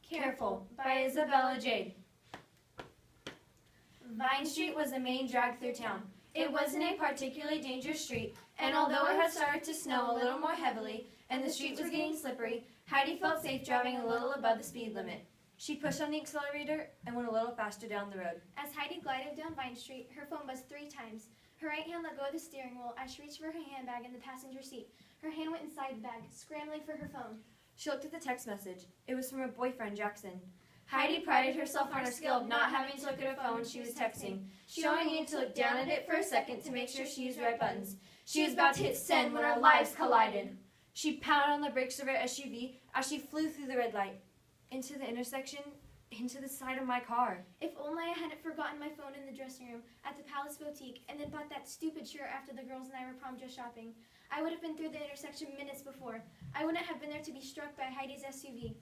Careful, by Isabella Jade. Vine Street was the main drag through town. It wasn't a particularly dangerous street, and although it had started to snow a little more heavily and the streets were getting slippery, Heidi felt safe driving a little above the speed limit. She pushed on the accelerator and went a little faster down the road. As Heidi glided down Vine Street, her phone buzzed 3 times. Her right hand let go of the steering wheel as she reached for her handbag in the passenger seat. Her hand went inside the bag, scrambling for her phone. She looked at the text message. It was from her boyfriend, Jackson. Heidi prided herself on her skill of not having to look at her phone when she was texting. She only needed to look down at it for a second to make sure she used the right buttons. She was about to hit send when our lives collided. She pounded on the brakes of her SUV as she flew through the red light, into the intersection, into the side of my car. If only I hadn't forgotten my phone in the dressing room at the Palace Boutique and then bought that stupid shirt after the girls and I were prom dress shopping. I would have been through the intersection minutes before. I wouldn't have been there to be struck by Heidi's SUV.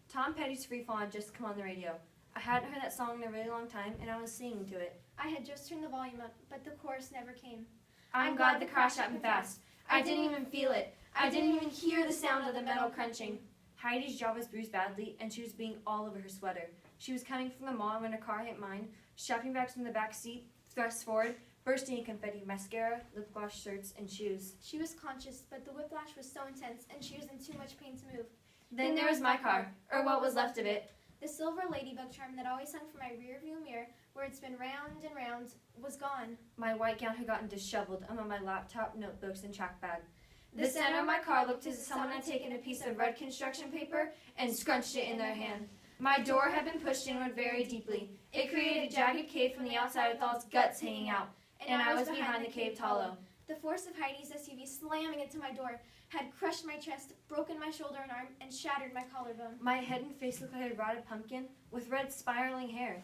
Tom Petty's Free Fall had just come on the radio. I hadn't heard that song in a really long time, and I was singing to it. I had just turned the volume up, but the chorus never came. I'm glad the crash happened fast. I didn't even feel it. I didn't even hear the sound of the metal crunching. Heidi's jaw was bruised badly, and she was bleeding all over her sweater. She was coming from the mall when her car hit mine, shopping bags from the back seat, thrust forward, bursting in confetti mascara, lip gloss, shirts, and shoes. She was conscious, but the whiplash was so intense, and she was in too much pain to move. Then there was my car, or what was left of it. The silver ladybug charm that always hung from my rearview mirror, where it's been round and round, was gone. My white gown had gotten disheveled among my laptop, notebooks, and track bag. The center of my car looked as if someone had taken a piece of red construction paper and scrunched it in their hand. My door had been pushed inward very deeply. It created a jagged cave from the outside with all its guts hanging out, and I was behind the caved hollow. The force of Heidi's SUV slamming into my door had crushed my chest, broken my shoulder and arm, and shattered my collarbone. My head and face looked like a rotted pumpkin with red spiraling hair.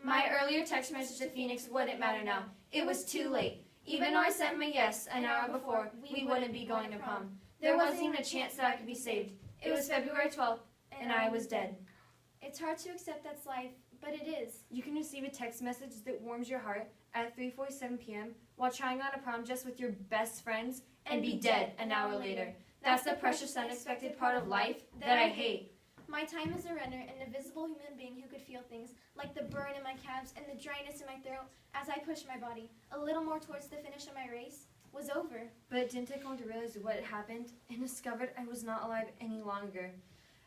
My earlier text message to Phoenix wouldn't matter now. It was too late. Even though I sent him a yes an hour before, we wouldn't be going to prom. There wasn't even a chance that I could be saved. It was February 12th, and I was dead. It's hard to accept that's life, but it is. You can receive a text message that warms your heart at 3:47 p.m. while trying on a prom dress with your best friends and be dead an hour later. That's the precious, unexpected part of life that I hate. My time as a runner, an invisible human being who could feel things, like the burn in my calves and the dryness in my throat as I pushed my body a little more towards the finish of my race, was over. But it didn't take long to realize what had happened and discovered I was not alive any longer.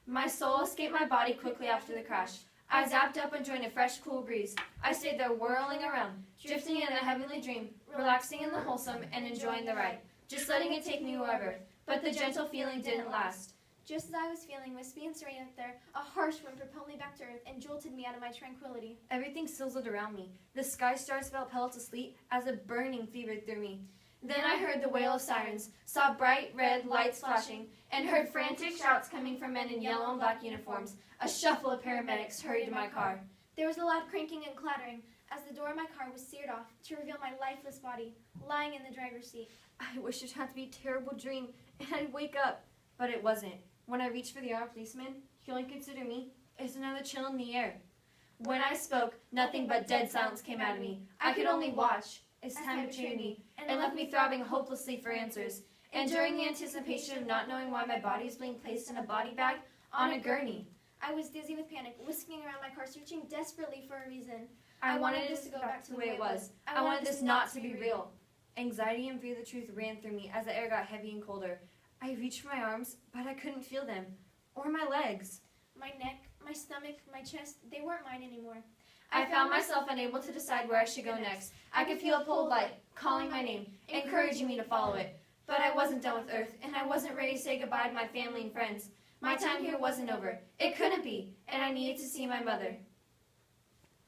My soul escaped my body quickly after the crash. I zapped up and joined a fresh, cool breeze. I stayed there whirling around, drifting in a heavenly dream, relaxing in the wholesome and enjoying the ride, just letting it take me wherever. But the gentle feeling didn't last. Just as I was feeling wispy and serene up there, a harsh wind propelled me back to earth and jolted me out of my tranquility. Everything sizzled around me. The sky stars felt pellets of sleet as a burning fever through me. Then I heard the wail of sirens, saw bright red lights flashing, and heard frantic shouts coming from men in yellow and black uniforms. A shuffle of paramedics hurried to my car. There was a loud cranking and clattering as the door of my car was seared off to reveal my lifeless body, lying in the driver's seat. I wished it had to be a terrible dream, and I'd wake up. But it wasn't. When I reached for the armed policeman, he only considered me as another chill in the air. When I spoke, nothing but dead silence came out of me. I could only watch as time betrayed me and left me throbbing hopelessly for answers. And during the anticipation of not knowing why my body was being placed in a body bag on a gurney. I was dizzy with panic, whisking around my car, searching desperately for a reason. I wanted this to go back to the way it was. I wanted this not to be real. Anxiety and fear of the truth ran through me as the air got heavy and colder. I reached for my arms, but I couldn't feel them. Or my legs. My neck, my stomach, my chest, they weren't mine anymore. I found myself unable to decide where I should go next. I could feel a pull of light, calling my name, encouraging me to follow it. But I wasn't done with Earth, and I wasn't ready to say goodbye to my family and friends. My time here wasn't over. It couldn't be, and I needed to see my mother.